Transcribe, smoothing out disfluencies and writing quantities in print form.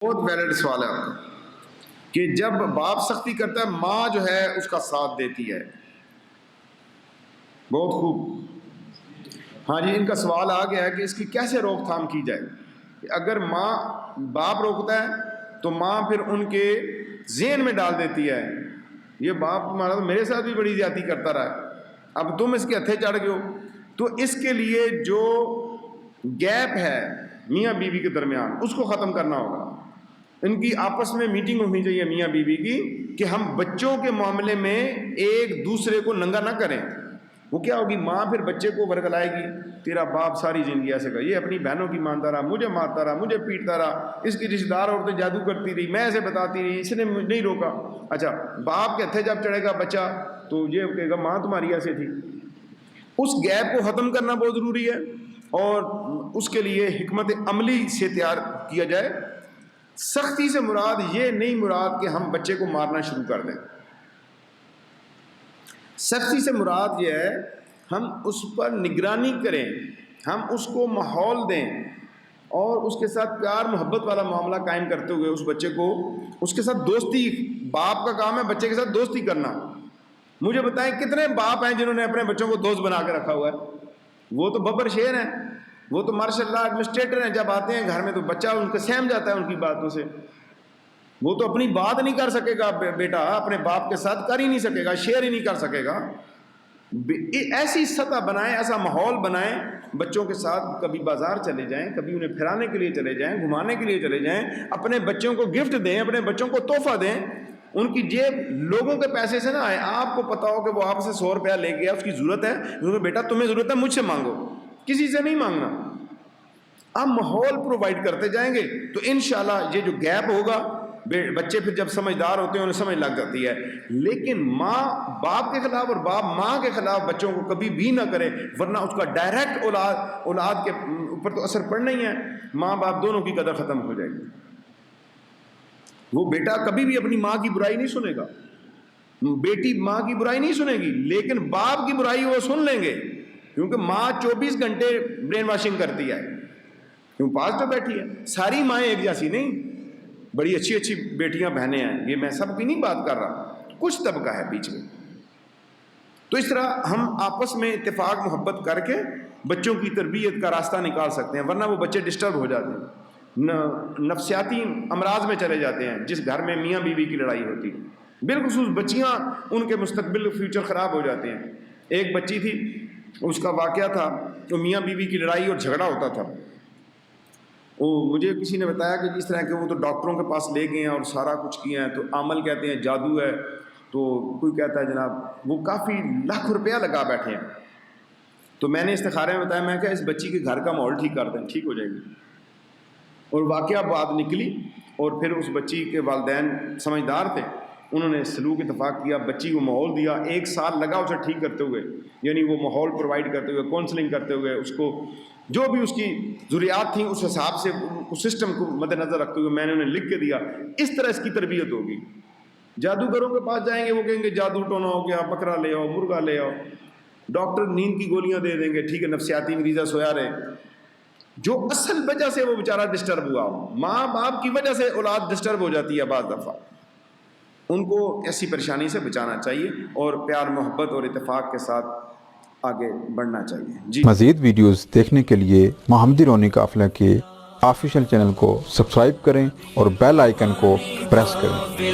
بہت ویلڈ سوال ہے آپ کا کہ جب باپ سختی کرتا ہے ماں جو ہے اس کا ساتھ دیتی ہے. بہت خوب. ہاں جی، ان کا سوال آ گیا ہے کہ اس کی کیسے روک تھام کی جائے. کہ اگر ماں باپ روکتا ہے تو ماں پھر ان کے ذہن میں ڈال دیتی ہے یہ باپ تمہارا تو میرے ساتھ بھی بڑی زیادتی کرتا رہا ہے، اب تم اس کے ہتھے چڑھ گئے ہو. تو اس کے لیے جو گیپ ہے میاں بیوی کے درمیان اس کو ختم کرنا ہوگا. ان کی آپس میں میٹنگ ہونی چاہیے میاں بیوی کی کہ ہم بچوں کے معاملے میں ایک دوسرے کو ننگا نہ کریں. وہ کیا ہوگی، ماں پھر بچے کو ورگلائے گی تیرا باپ ساری زندگی ایسے کر، یہ اپنی بہنوں کی مانتا رہا، مجھے مارتا رہا، مجھے پیٹتا رہا، اس کی رشتہ دار عورتیں جادو کرتی رہی، میں ایسے بتاتی رہی، اس نے نہیں روکا. اچھا، باپ کے ہتھے جب چڑھے گا بچہ تو یہ کہے گا ماں تمہاری ایسے تھی. اس گیپ کو ختم کرنا بہت ضروری ہے اور اس کے لیے حکمت عملی سے تیار کیا جائے. سختی سے مراد یہ نہیں مراد کہ ہم بچے کو مارنا شروع کر دیں. سختی سے مراد یہ ہے ہم اس پر نگرانی کریں، ہم اس کو ماحول دیں اور اس کے ساتھ پیار محبت والا معاملہ قائم کرتے ہوئے اس بچے کو اس کے ساتھ دوستی. باپ کا کام ہے بچے کے ساتھ دوستی کرنا. مجھے بتائیں کتنے باپ ہیں جنہوں نے اپنے بچوں کو دوست بنا کے رکھا ہوا ہے؟ وہ تو ببر شیر ہیں، وہ تو ماشاء اللہ ایڈمنسٹریٹر ہیں. جب آتے ہیں گھر میں تو بچہ ان کو سہم جاتا ہے ان کی باتوں سے. وہ تو اپنی بات نہیں کر سکے گا، بیٹا اپنے باپ کے ساتھ کر ہی نہیں سکے گا، شیئر ہی نہیں کر سکے گا. ایسی سطح بنائیں، ایسا ماحول بنائیں بچوں کے ساتھ. کبھی بازار چلے جائیں، کبھی انہیں پھرانے کے لیے چلے جائیں، گھمانے کے لیے چلے جائیں، اپنے بچوں کو گفٹ دیں، اپنے بچوں کو تحفہ دیں. ان کی جیب لوگوں کے پیسے سے نہ آئے. آپ کو پتا ہو کہ وہ آپ سے 100 روپیہ لے گیا، اس کی ضرورت ہے، کیونکہ بیٹا تمہیں ضرورت ہے مجھ سے مانگو، کسی سے نہیں مانگنا. آپ ماحول پرووائڈ کرتے جائیں گے تو انشاءاللہ یہ جو گیپ ہوگا، بچے پھر جب سمجھدار ہوتے ہیں انہیں سمجھ لگ جاتی ہے. لیکن ماں باپ کے خلاف اور باپ ماں کے خلاف بچوں کو کبھی بھی نہ کرے، ورنہ اس کا ڈائریکٹ اولاد کے اوپر تو اثر پڑنا ہی ہے. ماں باپ دونوں کی قدر ختم ہو جائے گی. وہ بیٹا کبھی بھی اپنی ماں کی برائی نہیں سنے گا، بیٹی ماں کی برائی نہیں سنے گی، لیکن باپ کی برائی وہ سن لیں گے، کیونکہ ماں 24 گھنٹے برین واشنگ کرتی ہے. کیوں پاس تو بیٹھی ہے. ساری مائیں ایک جیسی نہیں، بڑی اچھی اچھی بیٹیاں بہنیں ہیں، یہ میں سب کی نہیں بات کر رہا، کچھ طبقہ ہے بیچ میں. تو اس طرح ہم آپس میں اتفاق محبت کر کے بچوں کی تربیت کا راستہ نکال سکتے ہیں، ورنہ وہ بچے ڈسٹرب ہو جاتے ہیں، نفسیاتی امراض میں چلے جاتے ہیں. جس گھر میں میاں بیوی کی لڑائی ہوتی ہے، بالخصوص بچیاں، ان کے مستقبل فیوچر خراب ہو جاتے ہیں. ایک بچی تھی، اس کا واقعہ تھا، تو میاں بیوی کی لڑائی اور جھگڑا ہوتا تھا. مجھے کسی نے بتایا کہ جس طرح کہ وہ تو ڈاکٹروں کے پاس لے گئے ہیں اور سارا کچھ کیا ہے، تو عمل کہتے ہیں جادو ہے، تو کوئی کہتا ہے جناب وہ کافی لاکھ روپیہ لگا بیٹھے ہیں. تو میں نے استخارے میں بتایا، میں کہ اس بچی کے گھر کا ماحول ٹھیک کر دیں، ٹھیک ہو جائے گی. اور واقعہ بات نکلی اور پھر اس بچی کے والدین سمجھدار تھے، انہوں نے سلوک اتفاق کیا، بچی کو ماحول دیا. 1 سال لگا اسے ٹھیک کرتے ہوئے، یعنی وہ ماحول پرووائڈ کرتے ہوئے، کونسلنگ کرتے ہوئے، اس کو جو بھی اس کی ضروریات تھیں اس حساب سے اس سسٹم کو مد نظر رکھتے ہوئے میں نے انہیں لکھ کے دیا. اس طرح اس کی تربیت ہوگی. جادوگروں کے پاس جائیں گے، وہ کہیں گے جادو ٹونا ہو گیا، بکرا لے آؤ، مرغا لے آؤ. ڈاکٹر نیند کی گولیاں دے دیں گے، ٹھیک ہے نفسیاتی مریضہ سویا رہے. جو اصل وجہ سے وہ بیچارہ ڈسٹرب ہوا، ماں باپ کی وجہ سے اولاد ڈسٹرب ہو جاتی ہے بعض دفعہ. ان کو ایسی پریشانی سے بچانا چاہیے اور پیار محبت اور اتفاق کے ساتھ آگے بڑھنا چاہیے. جی، مزید ویڈیوز دیکھنے کے لیے محمدی رونی قافلہ کے آفیشیل چینل کو سبسکرائب کریں اور بیل آئیکن کو پریس کریں.